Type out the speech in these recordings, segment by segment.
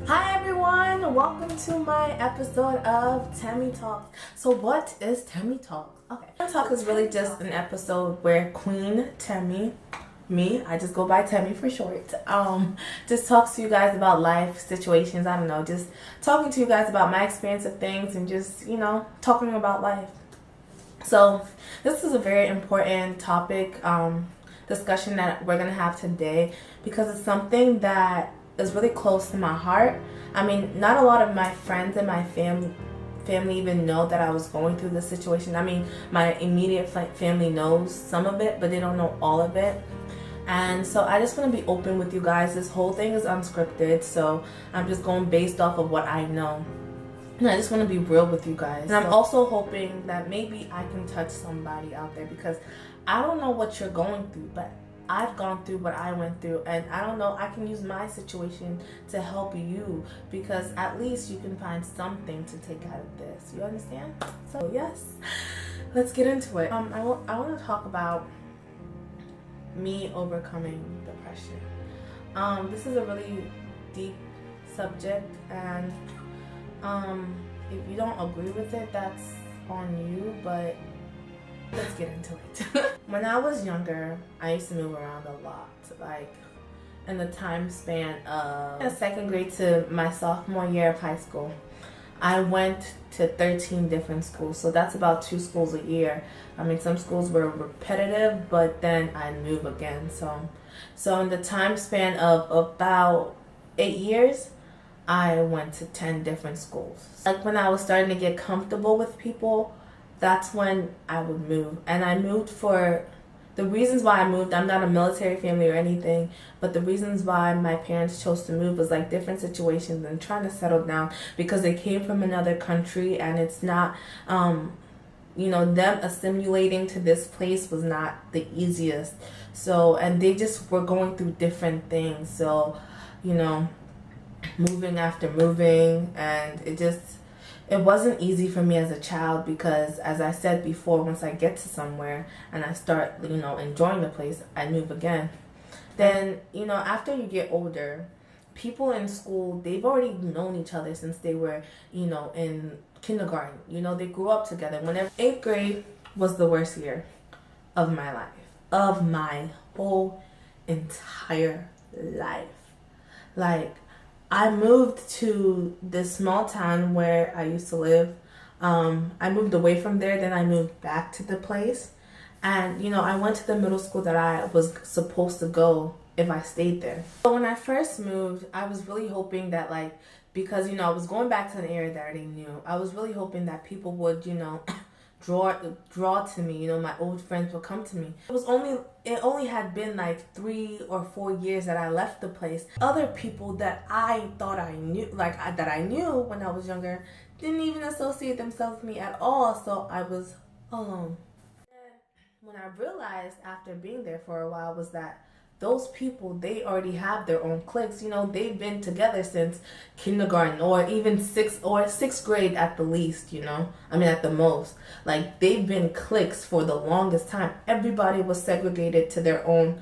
Hi everyone, welcome to my episode of Tammy Talk. So what is Tammy Talk? Okay, Tammy Talk is really just an episode where Queen Tammy, me, I just go by Tammy for short, just talks to you guys about life situations. I don't know, just talking to you guys about my experience of things and just, talking about life. So this is a very important topic, discussion that we're gonna have today because it's something that is really close to my heart. I mean, not a lot of my friends and my family even know that I was going through this situation. I mean, my immediate family knows some of it, but they don't know all of it. And so I just want to be open with you guys. This whole thing is unscripted, so I'm just going based off of what I know. And I just want to be real with you guys. And I'm also hoping that maybe I can touch somebody out there because I don't know what you're going through, but I've gone through what I went through, and I don't know, I can use my situation to help you because at least you can find something to take out of this. You understand? So yes, let's get into it. I want to talk about me overcoming depression. This is a really deep subject, and if you don't agree with it, that's on you, but let's get into it. When I was younger, I used to move around a lot, like in the time span of second grade to my sophomore year of high school. I went to 13 different schools, so that's about 2 schools a year. I mean, some schools were repetitive, but then I'd move again. So in the time span of about 8 years, I went to 10 different schools. Like when I was starting to get comfortable with people, that's when I would move. And I moved for the reasons why I moved. I'm not a military family or anything, but the reasons why my parents chose to move was like different situations and trying to settle down because they came from another country, and it's not, them assimilating to this place was not the easiest. So, and they just were going through different things. So, moving after moving, and it wasn't easy for me as a child because, as I said before, once I get to somewhere and I start, enjoying the place, I move again. Then, after you get older, people in school, they've already known each other since they were, in kindergarten. They grew up together. Whenever 8th grade was the worst year of my life, of my whole entire life. Like, I moved to this small town where I used to live. I moved away from there, then I moved back to the place. And, I went to the middle school that I was supposed to go if I stayed there. So when I first moved, I was really hoping that, because, I was going back to an area that I already knew, I was really hoping that people would, draw to me, my old friends would come to me. It only had been like 3 or 4 years that I left the place. Other people that I thought I knew, that I knew when I was younger, didn't even associate themselves with me at all, so I was alone. And when I realized after being there for a while was that those people, they already have their own cliques. They've been together since kindergarten or even 6th grade at the least, at the most. Like, they've been cliques for the longest time. Everybody was segregated to their own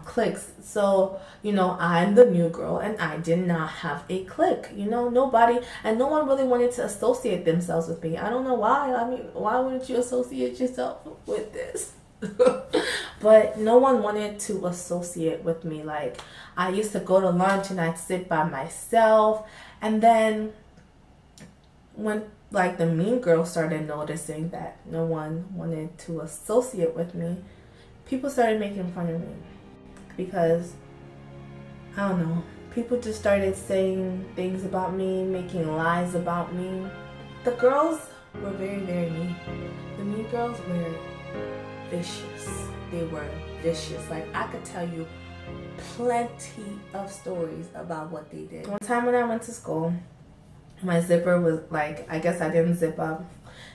cliques. So, I'm the new girl and I did not have a clique. Nobody, and no one really wanted to associate themselves with me. I don't know why. I mean, why wouldn't you associate yourself with this? But no one wanted to associate with me. Like, I used to go to lunch and I'd sit by myself, and then when the mean girl started noticing that no one wanted to associate with me, people started making fun of me because, I don't know, people just started saying things about me, making lies about me. The girls were very, very mean. The mean girls were vicious. They were vicious. Like, I could tell you plenty of stories about what they did. One time when I went to school, my zipper was I guess I didn't zip up.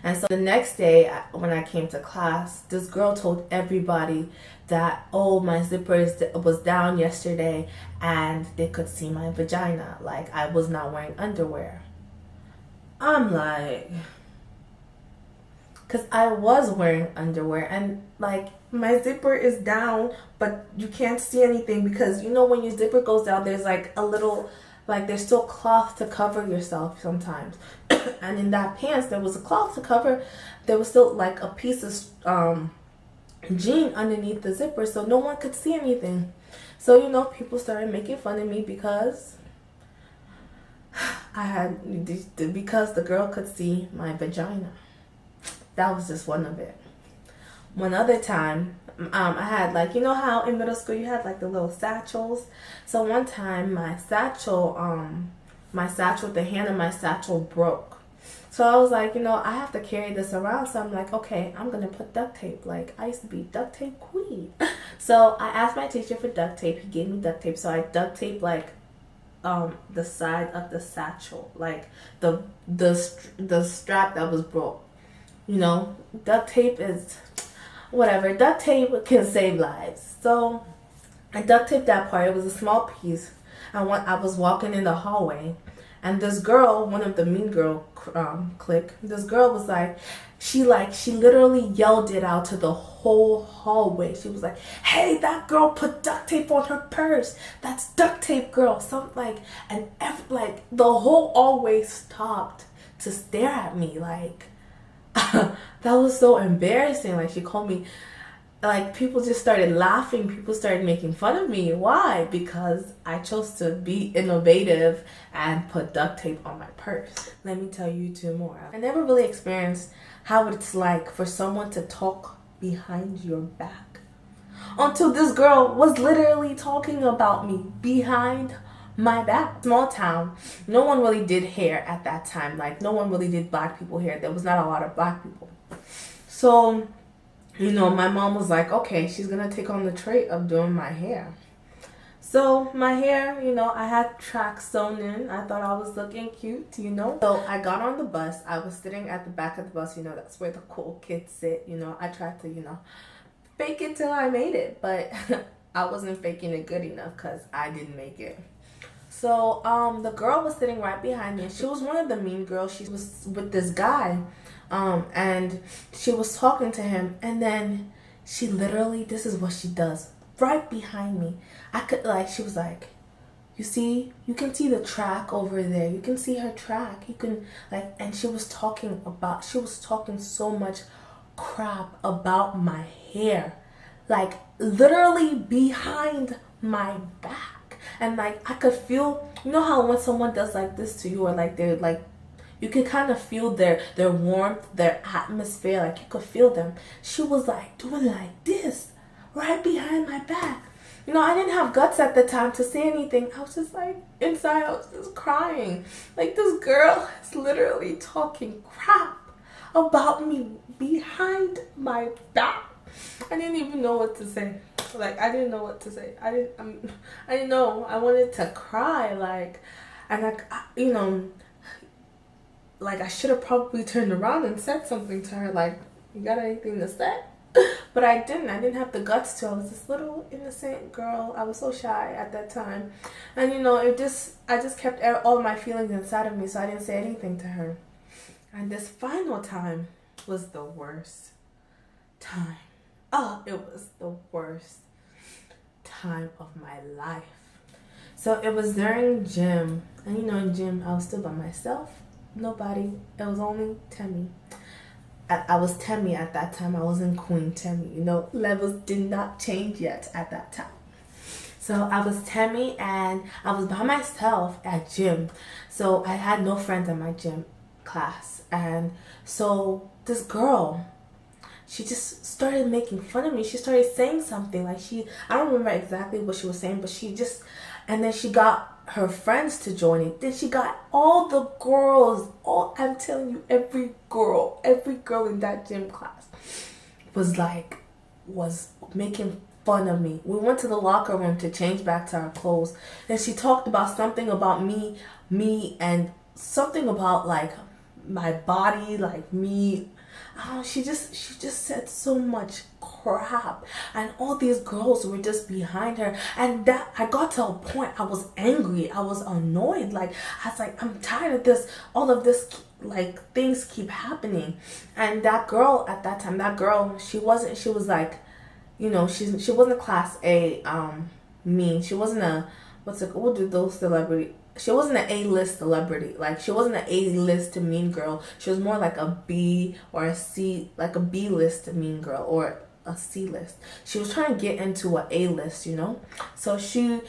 And so the next day when I came to class, this girl told everybody that, oh, my zipper was down yesterday and they could see my vagina. Like, I was not wearing underwear. I'm like, because I was wearing underwear and my zipper is down, but you can't see anything because when your zipper goes down, there's a little like there's still cloth to cover yourself sometimes. And in that pants there was a cloth to cover, there was still like a piece of jean underneath the zipper, so no one could see anything. So you know, people started making fun of me because because the girl could see my vagina. That was just one of it. One other time, I had, like, you know how in middle school you had like the little satchels. So one time my satchel, the hand of my satchel broke. So I was like, you know, I have to carry this around. So I'm like, okay, I'm gonna put duct tape. Like, I used to be duct tape queen. So I asked my teacher for duct tape. He gave me duct tape. So I duct taped like the side of the satchel, like the strap that was broke. You know, duct tape is whatever. Duct tape can save lives. So I duct taped that part. It was a small piece. I was walking in the hallway, and this girl, one of the mean girl clique, this girl was like, she literally yelled it out to the whole hallway. She was like, "Hey, that girl put duct tape on her purse. That's duct tape, girl." Something like, and the whole hallway stopped to stare at me. Like, that was so embarrassing. Like, she called me, like, people just started laughing. People started making fun of me. Why? Because I chose to be innovative and put duct tape on my purse. Let me tell you two more. I never really experienced how it's like for someone to talk behind your back, until this girl was literally talking about me behind my back. Small town, no one really did hair at that time. Like, no one really did black people hair. There was not a lot of black people. So, you know, my mom was like, okay, she's gonna take on the trait of doing my hair. So my hair, you know, I had tracks sewn in. I thought I was looking cute, you know. So I got on the bus. I was sitting at the back of the bus, you know, that's where the cool kids sit, you know. I tried to, you know, fake it till I made it, but I wasn't faking it good enough because I didn't make it. So the girl was sitting right behind me. She was one of the mean girls. She was with this guy, and she was talking to him, and then she literally, this is what she does, right behind me. I could, like, she was like, you can see the track over there. You can see her track. You can, like, and she was talking so much crap about my hair, like literally behind my back. And like, I could feel, you know how when someone does like this to you, or like they're like, you can kind of feel their warmth, their atmosphere, like you could feel them. She was like doing like this right behind my back. You know, I didn't have guts at the time to say anything. I was just like, inside I was just crying. Like, this girl is literally talking crap about me behind my back. I didn't even know what to say. Like, I didn't know what to say. I didn't know. I wanted to cry. Like, and like, you know, like I should have probably turned around and said something to her. Like, you got anything to say? But I didn't. I didn't have the guts to. I was this little innocent girl. I was so shy at that time. And you know, I just kept all my feelings inside of me, so I didn't say anything to her. And this final time was the worst time. Oh, it was the worst time of my life. So it was during gym. And you know, in gym, I was still by myself. Nobody. It was only Temmie. I was Temmie at that time. I wasn't Queen Temmie. You know, levels did not change yet at that time. So I was Temmie, and I was by myself at gym. So I had no friends in my gym class. And so this girl, she just started making fun of me. She started saying something like I don't remember exactly what she was saying, but and then she got her friends to join it. Then she got all the girls, I'm telling you, every girl in that gym class was making fun of me. We went to the locker room to change back to our clothes, and she talked about something about me, and something about like my body, like me. She just said so much crap, and all these girls were just behind her, and that I got to a point I was angry, I was annoyed, like I was like, I'm tired of this, all of this, like things keep happening. And that girl at that time, she was like, you know, she wasn't class A mean. She wasn't a what do those she wasn't an A-list celebrity. Like, she wasn't an A-list mean girl. She was more like a B or a C, like a B-list mean girl, or a C-list. She was trying to get into a A-list, you know? So she,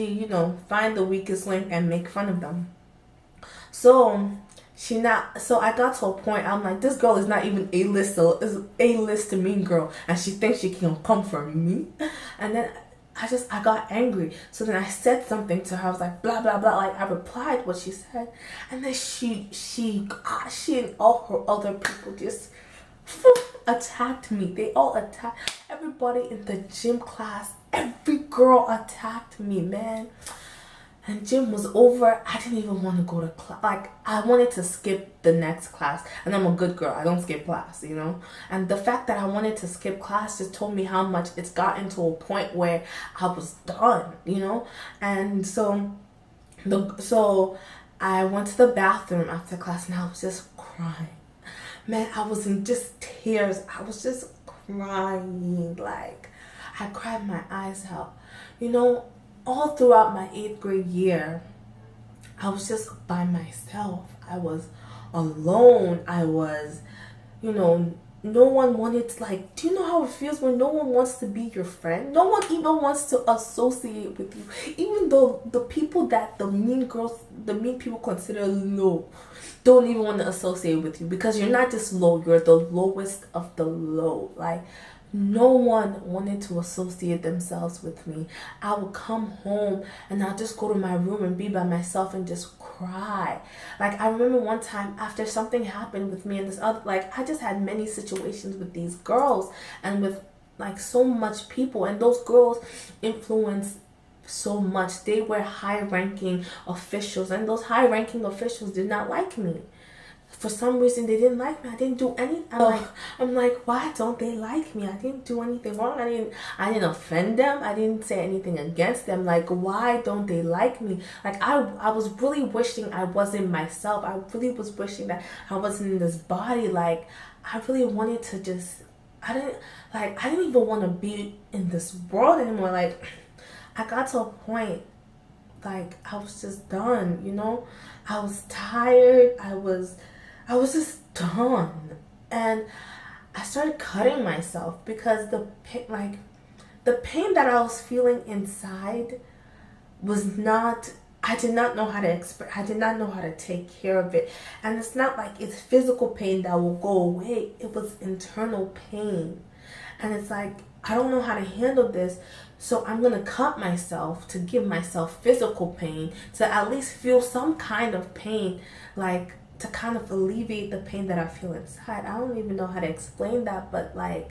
you know, find the weakest link and make fun of them. So so I got to a point, I'm like, this girl is not even A-list, so is A-list mean girl, and she thinks she can come for me. And then I got angry. So then I said something to her. I was like, blah blah blah. Like, I replied what she said, and then she and all her other people just attacked me. They all attacked everybody in the gym class. Every girl attacked me, man. And gym was over. I didn't even want to go to class. Like, I wanted to skip the next class. And I'm a good girl. I don't skip class, you know? And the fact that I wanted to skip class just told me how much it's gotten to a point where I was done, you know? And so I went to the bathroom after class, and I was just crying. Man, I was in just tears. I was just crying. Like, I cried my eyes out. You know, all throughout my 8th grade year, I was just by myself. I was alone. I was, you know, no one wanted to, like, do you know how it feels when no one wants to be your friend? No one even wants to associate with you. Even though the people that the mean people consider low, don't even want to associate with you, because you're not just low, you're the lowest of the low. Like, no one wanted to associate themselves with me. I would come home and I'll just go to my room and be by myself and just cry. Like, I remember one time after something happened with me and this other, like, I just had many situations with these girls and with, like, so much people, and those girls influenced so much. They were high-ranking officials, and those high-ranking officials did not like me. For some reason, they didn't like me. I didn't do anything. I'm like, why don't they like me? I didn't do anything wrong. I didn't offend them. I didn't say anything against them. Like, why don't they like me? Like, I was really wishing I wasn't myself. I really was wishing that I wasn't in this body. Like, I really wanted to just, I didn't even want to be in this world anymore. Like, I got to a point, like, I was just done, you know? I was tired. I was just done. And I started cutting myself because the pain that I was feeling inside was not, I did not know how to express. I did not know how to take care of it. And it's not like it's physical pain that will go away. It was internal pain. And it's like, I don't know how to handle this, so I'm gonna cut myself to give myself physical pain, to at least feel some kind of pain, like, to kind of alleviate the pain that I feel inside. I don't even know how to explain that, but, like,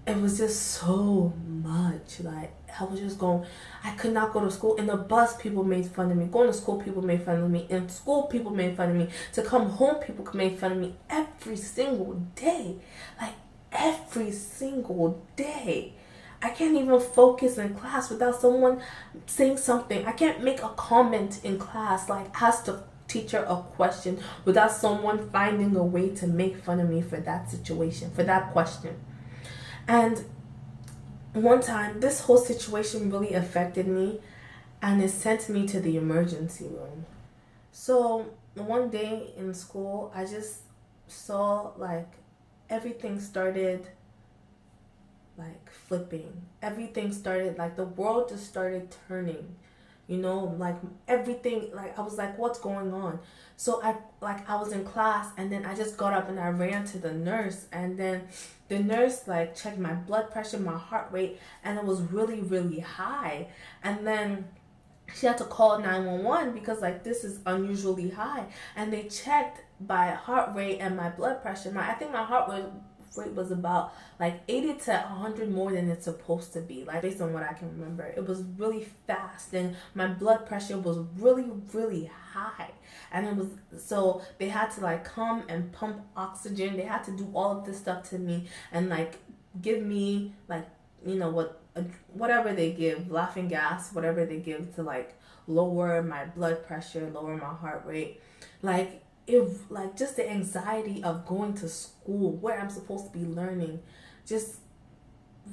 it was just so much. Like, I was just going, I could not go to school. In the bus, people made fun of me. Going to school, people made fun of me. In school, people made fun of me. To come home, people made fun of me every single day. Like, every single day. I can't even focus in class without someone saying something. I can't make a comment in class, like, ask the teacher a question without someone finding a way to make fun of me for that situation, for that question. And one time, this whole situation really affected me, and it sent me to the emergency room. So one day in school, I just saw, like, everything started, like, flipping. Everything started, like, the world just started turning, you know, like, everything, like, I was like, what's going on? So I was in class, and then I just got up and I ran to the nurse, and then the nurse, like, checked my blood pressure, my heart rate, and it was really, really high. And then she had to call 911 because, like, this is unusually high. And they checked by heart rate and my blood pressure. I think my heart rate was about, like, 80 to 100 more than it's supposed to be, like, based on what I can remember. It was really fast, and my blood pressure was really, really high. And it was, so they had to, like, come and pump oxygen. They had to do all of this stuff to me and, like, give me, like, you know, whatever they give, laughing gas, whatever they give to, like, lower my blood pressure, lower my heart rate. Like, just the anxiety of going to school where I'm supposed to be learning just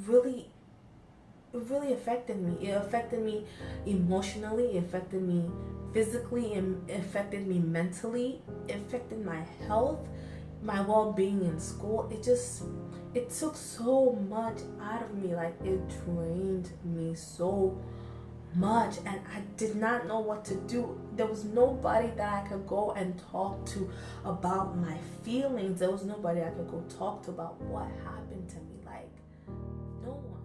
really really affected me. It affected me emotionally, it affected me physically, it affected me mentally, it affected my health, my well-being in school. It took so much out of me. Like, it drained me so much, and I did not know what to do. There was nobody that I could go and talk to about my feelings. There was nobody I could go talk to about what happened to me. Like, no one.